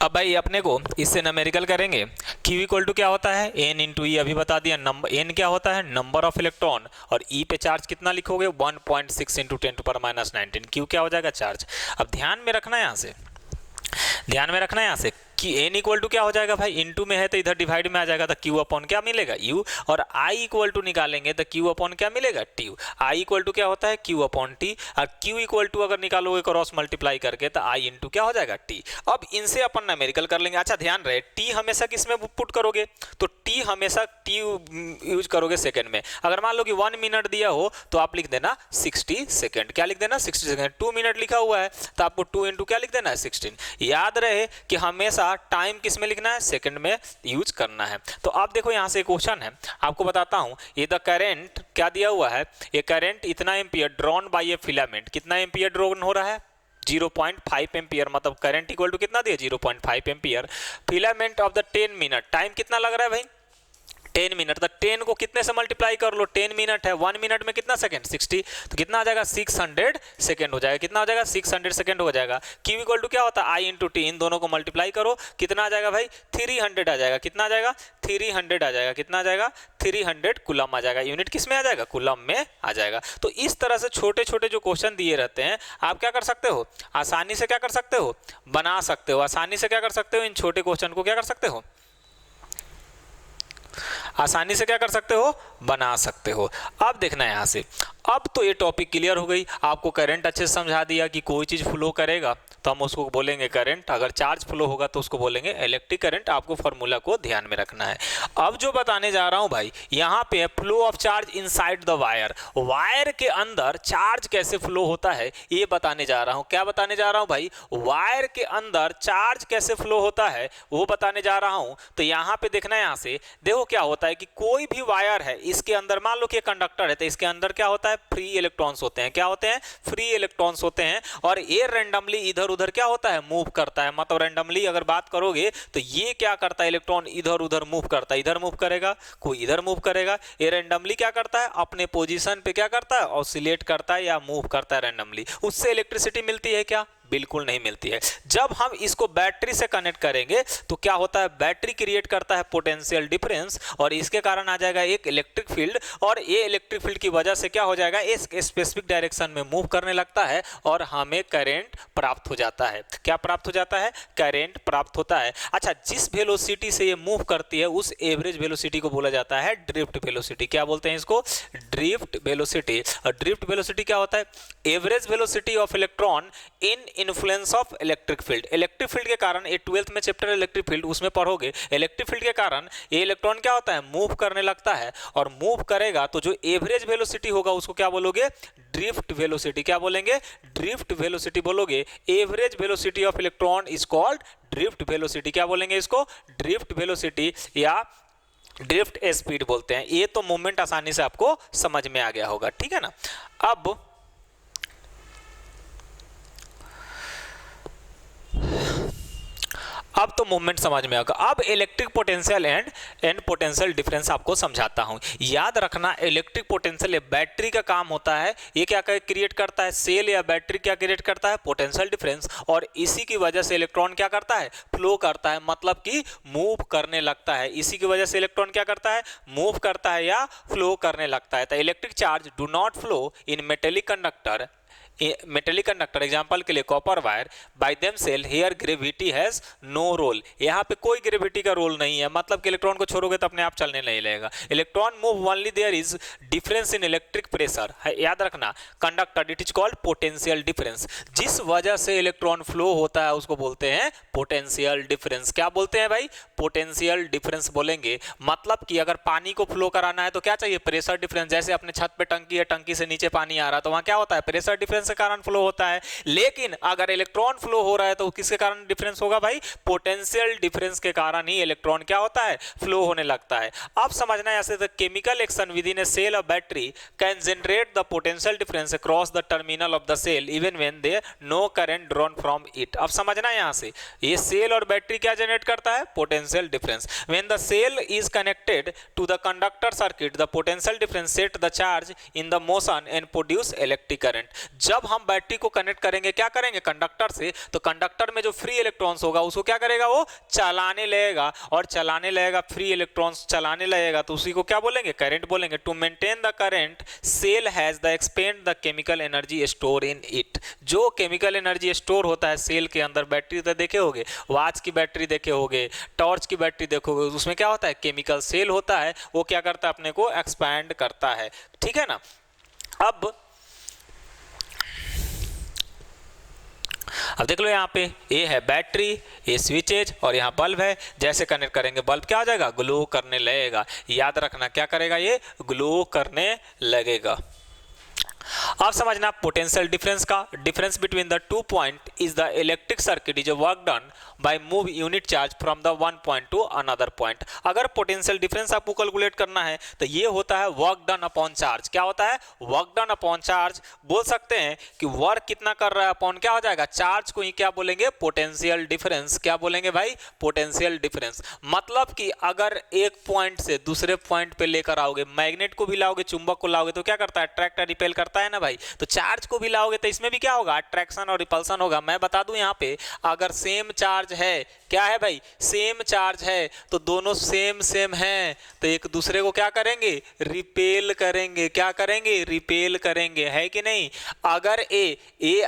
अब भाई अपने को इससे न्यूमेरिकल करेंगे। Q इक्वल टू क्या होता है, n इंटू ई, अभी बता दिया। नंबर n क्या होता है, नंबर ऑफ इलेक्ट्रॉन, और e पे चार्ज कितना लिखोगे, 1.6 इंटू 10⁻⁹। Q क्या हो जाएगा, चार्ज। अब ध्यान में रखना यहाँ से कि n इक्वल टू क्या हो जाएगा भाई, इनटू में है तो इधर डिवाइड में आ जाएगा, तो q अपॉन क्या मिलेगा, u, और i इक्वल टू निकालेंगे तो q अपॉन क्या मिलेगा, t। i इक्वल टू क्या होता है, q अपॉन t, और q इक्वल टू अगर निकालोगे क्रॉस मल्टीप्लाई करके तो i इंटू क्या हो जाएगा, t। अब इनसे अपन न्यूमेरिकल कर लेंगे। अच्छा ध्यान रहे, t हमेशा किस में पुट करोगे, तो t हमेशा t यूज करोगे सेकेंड में। अगर मान लो कि 1 मिनट दिया हो तो आप लिख देना 60 सेकेंड। क्या लिख देना, 60 सेकेंड। 2 मिनट लिखा हुआ है तो आपको 2 इंटू क्या लिख देना है, 16। याद रहे कि हमेशा टाइम किस में लिखना है, सेकंड में यूज करना है। तो आप देखो यहाँ से क्वेश्चन है, आपको बताता हूँ। ये द करंट क्या दिया हुआ है, ये करंट इतना ampere drawn by A filament, कितना एम्पियर ड्रॉन हो रहा है, 0.5 एम्पियर, मतलब करंट इक्वल टू कितना दिया, 0.5 ampere. Filament of the 10 minute, time कितना लग रहा है भाई, 10 मिनट। तो 10 को कितने से मल्टीप्लाई कर लो, 10 मिनट है, 1 मिनट में कितना सेकंड, 60, तो कितना आ जाएगा, 600 सेकंड हो जाएगा। कितना हो जाएगा, 600 सेकंड हो जाएगा। Q इक्वल टू क्या होता है, I इंटू टी, इन दोनों को मल्टीप्लाई करो, कितना आ जाएगा भाई, 300 आ जाएगा। कितना आ जाएगा, 300 आ जाएगा। कितना आ जाएगा, 300 कूलम आ जाएगा। यूनिट किस में आ जाएगा, कूलम में आ जाएगा। तो इस तरह से छोटे छोटे जो क्वेश्चन दिए रहते हैं, आप क्या कर सकते हो, आसानी से क्या कर सकते हो, बना सकते हो। आसानी से क्या कर सकते हो, इन छोटे क्वेश्चन को क्या कर सकते हो, आसानी से क्या कर सकते हो, बना सकते हो। अब देखना यहां से, अब तो ये टॉपिक क्लियर हो गई, आपको करंट अच्छे से समझा दिया कि कोई चीज फ्लो करेगा तो हम उसको बोलेंगे करंट, अगर चार्ज फ्लो होगा तो उसको बोलेंगे इलेक्ट्रिक करंट। आपको फॉर्मूला को ध्यान में रखना है। अब जो बताने जा रहा हूं भाई, यहाँ पे flow of charge inside the wire, wire के अंदर चार्ज कैसे फ्लो होता है ये बताने जा रहा हूं। क्या बताने जा रहा हूं भाई, वायर के अंदर चार्ज कैसे फ्लो होता है वो बताने जा रहा हूं। तो यहाँ पे देखना, यहाँ से देखो क्या होता है कि कोई भी वायर है, इसके अंदर मान लो कि कंडक्टर है, तो इसके अंदर क्या होता है, फ्री इलेक्ट्रॉन्स होते हैं। क्या होते हैं, फ्री इलेक्ट्रॉन्स होते हैं। और ये रैंडमली इधर उधर क्या होता है, मूव करता है। मतलब रैंडमली अगर बात करोगे तो ये क्या करता है, इलेक्ट्रॉन इधर उधर मूव करता है, इधर मूव करेगा, कोई इधर मूव करेगा। ये रैंडमली क्या करता है, अपने पोजीशन पे क्या करता है, ऑसिलेट करता है या मूव करता है रैंडमली। उससे इलेक्ट्रिसिटी मिलती है क्या, बिल्कुल नहीं मिलती है। जब हम इसको बैटरी से कनेक्ट करेंगे तो क्या होता है, बैटरी क्रिएट करता है पोटेंशियल डिफरेंस, और इसके कारण आ जाएगा एक इलेक्ट्रिक फील्ड, और ये इलेक्ट्रिक फील्ड की वजह से क्या हो जाएगा, एक स्पेसिफिक डायरेक्शन में मूव करने लगता है और हमें करंट प्राप्त हो जाता है। क्या प्राप्त हो जाता है, करंट प्राप्त होता है। अच्छा, जिस वेलोसिटी से ये मूव करती है उस एवरेज वेलोसिटी को बोला जाता है ड्रिफ्ट वेलोसिटी। क्या बोलते हैं इसको, ड्रिफ्ट वेलोसिटी। और ड्रिफ्ट वेलोसिटी क्या होता है, average velocity of electron in influence of electric field. Electric field के कारण, ये 12th में चैप्टर इलेक्ट्रिक फील्ड, उसमें पढ़ोगे। इलेक्ट्रिक फील्ड के कारण ये इलेक्ट्रॉन क्या होता है, मूव करने लगता है, और मूव करेगा तो जो एवरेज वेलोसिटी होगा उसको क्या बोलोगे, ड्रिफ्ट वेलोसिटी। क्या बोलेंगे, ड्रिफ्ट वेलोसिटी बोलोगे। Average velocity of electron is called drift velocity. क्या बोलेंगे इसको, ड्रिफ्ट वेलोसिटी या ड्रिफ्ट स्पीड बोलते हैं। ये तो मूवमेंट आसानी से आपको समझ में आ गया होगा, ठीक है ना। अब तो मूवमेंट समझ में आएगा। अब electric potential and potential difference आपको समझाता हूं। याद रखना, इलेक्ट्रिक पोटेंशियल बैटरी का काम होता है, ये क्या क्रिएट करता है, सेल या बैटरी क्या क्रिएट करता है, पोटेंशियल डिफरेंस, और इसी की वजह से इलेक्ट्रॉन क्या करता है, फ्लो करता है, मतलब कि मूव करने लगता है। इसी की वजह से इलेक्ट्रॉन क्या करता है, मूव करता है या फ्लो करने लगता है। तो electric charge do not flow in metallic conductor, metallic conductor example के लिए copper wire, by them cell here gravity has no role. यहाँ पे कोई ग्रेविटी का रोल नहीं है, मतलब कि इलेक्ट्रॉन को छोड़ोगे तो अपने आप चलने नहीं लगेगा। Electron move only there is difference in electric pressure. याद रखना, conductor it is called potential difference. जिस वजह से इलेक्ट्रॉन फ्लो होता है उसको बोलते हैं पोटेंशियल डिफरेंस। क्या बोलते हैं भाई, पोटेंशियल डिफरेंस बोलेंगे। मतलब कि अगर पानी को फ्लो कराना है तो क्या चाहिए, प्रेशर डिफरेंस। जैसे अपने छत पे टंकी है, टंकी से नीचे पानी आ रहा है तो वहां क्या होता है, प्रेशर डिफरेंस के कारण फ्लो होता है। लेकिन अगर इलेक्ट्रॉन फ्लो हो रहा है तो किसके कारण डिफरेंस होगा भाई, पोटेंशियल डिफरेंस के कारण ही इलेक्ट्रॉन क्या होता है, फ्लो होने लगता है। अब समझना ऐसे, the chemical action within a cell of battery can generate the potential difference across the terminal of the cell even when there no current drawn from it. अब समझना यहां से, ये सेल और बैटरी क्या जनरेट करता है, potential difference. When the cell is connected to the conductor circuit the potential difference set the charge in the motion and produce electric current. जब हम बैटरी को कनेक्ट करेंगे क्या करेंगे कंडक्टर से, तो कंडक्टर में जो फ्री इलेक्ट्रॉन्स होगा उसको क्या करेगा, वो चलाने लगेगा, और चलाने लगेगा, फ्री इलेक्ट्रॉन्स चलाने लगेगा, तो उसी को क्या बोलेंगे, करंट बोलेंगे। To maintain the current cell has the expand the chemical energy store in it. जो केमिकल एनर्जी स्टोर होता है सेल के अंदर, बैटरी तो देखे होगे, वॉच की बैटरी देखे होगे, टॉर्च की बैटरी देखोगे, उसमें क्या होता है, केमिकल सेल होता है, वो क्या करता है, अपने को एक्सपैंड करता है, ठीक है ना। अब देख लो यहाँ पे ए है बैटरी, ये स्विचेज और यहाँ बल्ब है। जैसे कनेक्ट करेंगे बल्ब क्या हो जाएगा, ग्लो करने लगेगा। याद रखना क्या करेगा, ये ग्लो करने लगेगा। अब समझना पोटेंशियल डिफरेंस का, difference between the two point is the electric circuit is a work done by move unit charge from the one point two another point. अगर पोटेंशियल डिफरेंस आपको कैलकुलेट करना है तो ये होता है वर्क डन अपॉन चार्ज। क्या होता है, वर्क डन अपॉन चार्ज। बोल सकते हैं कि वर्क कितना कर रहा है अपॉन क्या हो जाएगा, चार्ज को ही क्या बोलेंगे, पोटेंशियल डिफरेंस। क्या बोलेंगे भाई, पोटेंशियल डिफरेंस। मतलब कि अगर एक पॉइंट से दूसरे पॉइंट पे लेकर आओगे, मैग्नेट को भी लाओगे, चुंबक को लाओगे, तो क्या करता है, अट्रैक्ट और रिपेल करता है ना भाई। तो चार्ज को भी लाओगे तो इसमें भी क्या होगा, अट्रैक्शन और रिपल्सन होगा। मैं बता दूं यहाँ पे, अगर सेम चार्ज है, क्या है भाई, सेम चार्ज है, तो दोनों सेम सेम हैं, तो एक दूसरे को क्या करेंगे, रिपेल करेंगे। क्या करेंगे, रिपेल करेंगे, है कि नहीं। अगर ए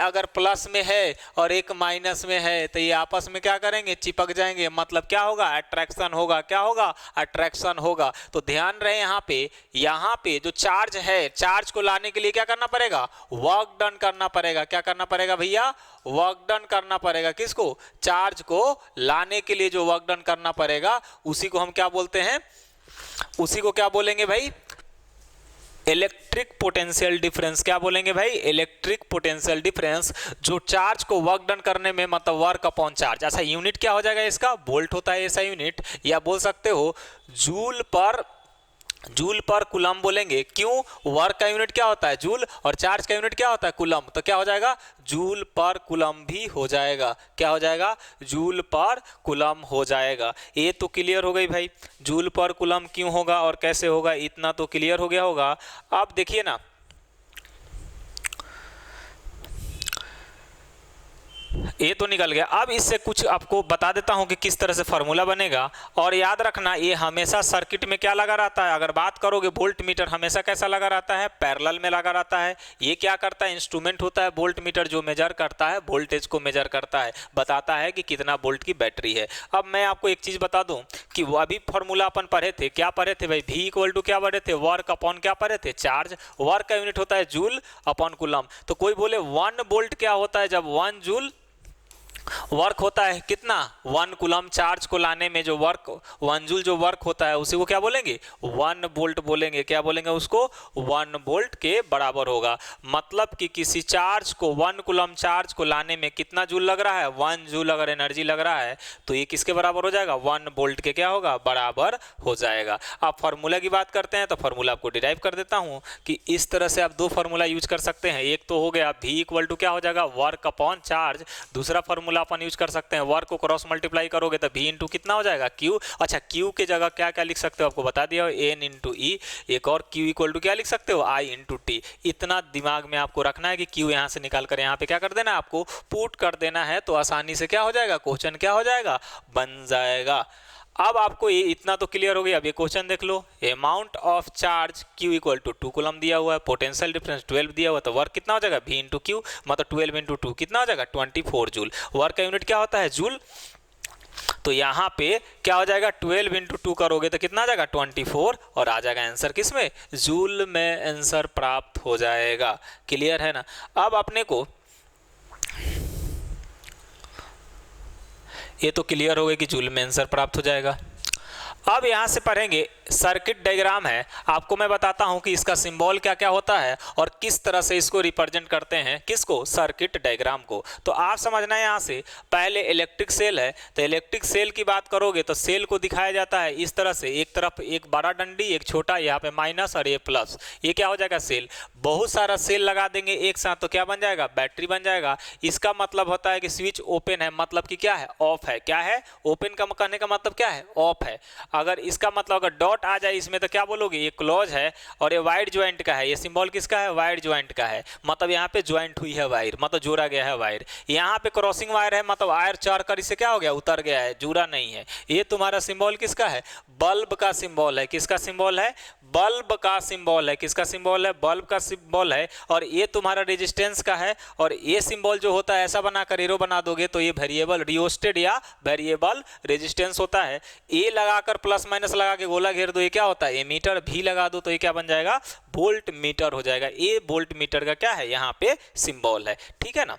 अगर प्लस में है और एक माइनस में है, तो ये आपस में क्या करेंगे, चिपक जाएंगे, मतलब क्या होगा, अट्रैक्शन होगा। क्या होगा, अट्रैक्शन होगा। तो ध्यान रहे यहाँ पे जो चार्ज है, चार्ज को लाने के लिए क्या करना पड़ेगा, वर्क डन करना पड़ेगा। क्या करना पड़ेगा भैया, वर्क डन करना पड़ेगा। किसको, चार्ज को लाने के लिए जो वर्क डन करना पड़ेगा उसी को हम क्या बोलते हैं, उसी को क्या बोलेंगे भाई, इलेक्ट्रिक पोटेंशियल डिफरेंस। क्या बोलेंगे भाई, इलेक्ट्रिक पोटेंशियल डिफरेंस। जो चार्ज को वर्क डन करने में, मतलब वर्क अपॉन चार्ज। ऐसा यूनिट क्या हो जाएगा इसका, वोल्ट होता है ऐसा यूनिट, या बोल सकते हो जूल पर कुलम बोलेंगे। क्यों, वर्क का यूनिट क्या होता है, जूल, और चार्ज का यूनिट क्या होता है, कुलम। तो क्या हो जाएगा, जूल पर कुलम भी हो जाएगा। क्या हो जाएगा, जूल पर कुलम हो जाएगा। ये तो क्लियर हो गई भाई, जूल पर कुलम क्यों होगा और कैसे होगा, इतना तो क्लियर हो गया होगा। अब देखिए ना, ये तो निकल गया। अब इससे कुछ आपको बता देता हूं कि किस तरह से फार्मूला बनेगा। और याद रखना, ये हमेशा सर्किट में क्या लगा रहता है, अगर बात करोगे वोल्ट मीटर हमेशा कैसा लगा रहता है, पैरेलल में लगा रहता है। ये क्या करता है, इंस्ट्रूमेंट होता है वोल्ट मीटर, जो मेजर करता है वोल्टेज को, मेजर करता है, बताता है कि कितना वोल्ट की बैटरी है। अब मैं आपको एक चीज बता दूं कि वो अभी फार्मूला अपन पढ़े थे, क्या पढ़े थे भाई, V इक्वल टू क्या पढ़े थे, वर्क अपॉन क्या पढ़े थे, चार्ज। वर्क का यूनिट होता है जूल अपॉन कुलम। तो कोई बोले 1 वोल्ट क्या होता है, जब 1 जूल वर्क होता है, कितना, 1 कुलम चार्ज को लाने में जो वर्क, 1 जूल जो वर्क होता है उसी को क्या बोलेंगे, 1 वोल्ट बोलेंगे। क्या बोलेंगे उसको, 1 वोल्ट के बराबर होगा। मतलब कि किसी चार्ज को, 1 कुलम चार्ज को लाने में कितना जूल लग रहा है, 1 जूल अगर एनर्जी लग रहा है तो ये किसके बराबर हो जाएगा, 1 वोल्ट के क्या होगा, बराबर हो जाएगा। आप फार्मूला की बात करते हैं तो फार्मूला आपको डिराइव कर देता हूं कि इस तरह से आप 2 फार्मूला यूज कर सकते हैं। एक तो हो गया V इक्वल टू क्या हो जाएगा, वर्क अपॉन चार्ज। दूसरा फार्मूला अपन यूज कर सकते हैं, वर्क को क्रॉस मल्टीप्लाई करोगे तो V इंटू कितना हो जाएगा, Q। अच्छा, Q के जगह क्या क्या लिख सकते हो, आपको बता दिया, N इंटू E। एक और Q इक्वल टू क्या लिख सकते हो, I इंटू T। इतना दिमाग में आपको रखना है कि Q यहाँ से निकाल कर यहाँ पे क्या कर देना है, आपको पुट कर देना है, तो आसानी से क्या हो जाएगा, क्वेश्चन क्या हो जाएगा, बन जाएगा। अब आपको ये इतना तो क्लियर हो गया। अब ये क्वेश्चन देख लो, amount of charge Q equal to 2 coulomb दिया हुआ है, पोटेंशियल डिफरेंस 12 दिया हुआ है, तो वर्क कितना हो जाएगा, V इंटू Q, मतलब 12 इंटू 2 कितना हो जाएगा, 24 जूल। वर्क का यूनिट क्या होता है, जूल। तो यहाँ पे क्या हो जाएगा, 12 इंटू 2 करोगे तो कितना आ जाएगा, 24, और आ जाएगा आंसर किस में, जूल में आंसर प्राप्त हो जाएगा। क्लियर है ना। अब अपने को ये तो क्लियर हो गया कि जूल में आंसर प्राप्त हो जाएगा। अब यहां से पढ़ेंगे सर्किट डायग्राम है। आपको मैं बताता हूं कि इसका सिंबल क्या क्या होता है और किस तरह से इसको रिप्रेजेंट करते हैं, किसको, सर्किट डायग्राम को। तो आप समझना है, यहां से पहले इलेक्ट्रिक सेल है, तो इलेक्ट्रिक सेल की बात करोगे तो सेल को दिखाया जाता है इस तरह से, एक तरफ एक बड़ा डंडी, एक छोटा, यहाँ पे माइनस और ये प्लस। ये क्या हो जाएगा, सेल। बहुत सारा सेल लगा देंगे एक साथ तो क्या बन जाएगा, बैटरी बन जाएगा। इसका मतलब होता है कि स्विच ओपन है, मतलब कि क्या है, ऑफ है। क्या है, ओपन का कहने का मतलब क्या है, ऑफ है। अगर इसका मतलब अगर डॉट आ जाए इसमें तो क्या बोलोगे, ये क्लोज है और ये वाइड ज्वाइंट का है, ये सिंबल किसका है, वाइड ज्वाइंट का है, मतलब यहाँ पे ज्वाइंट हुई है वायर, मतलब जोड़ा गया है वायर। यहाँ पे क्रॉसिंग वायर है, मतलब वायर चार कर इससे क्या हो गया, उतर गया है, जुड़ा नहीं है। ये तुम्हारा सिंबल किसका है, बल्ब का सिंबल है। किसका सिंबल है, बल्ब का सिंबल है। किसका सिंबल है, बल्ब का सिंबल है। और ये तुम्हारा रेजिस्टेंस का है। और ये सिंबल जो होता है ऐसा बनाकर एरो बना दोगे तो ये वेरिएबल रियोस्टेट या वेरिएबल रेजिस्टेंस होता है। ए लगाकर प्लस माइनस लगा के गोला घेर दो, ये क्या होता है, एमीटर। भी लगा दो तो ये क्या बन जाएगा, वोल्ट मीटर हो जाएगा। ये वोल्ट मीटर का क्या है, यहाँ पे सिंबल है। ठीक है ना।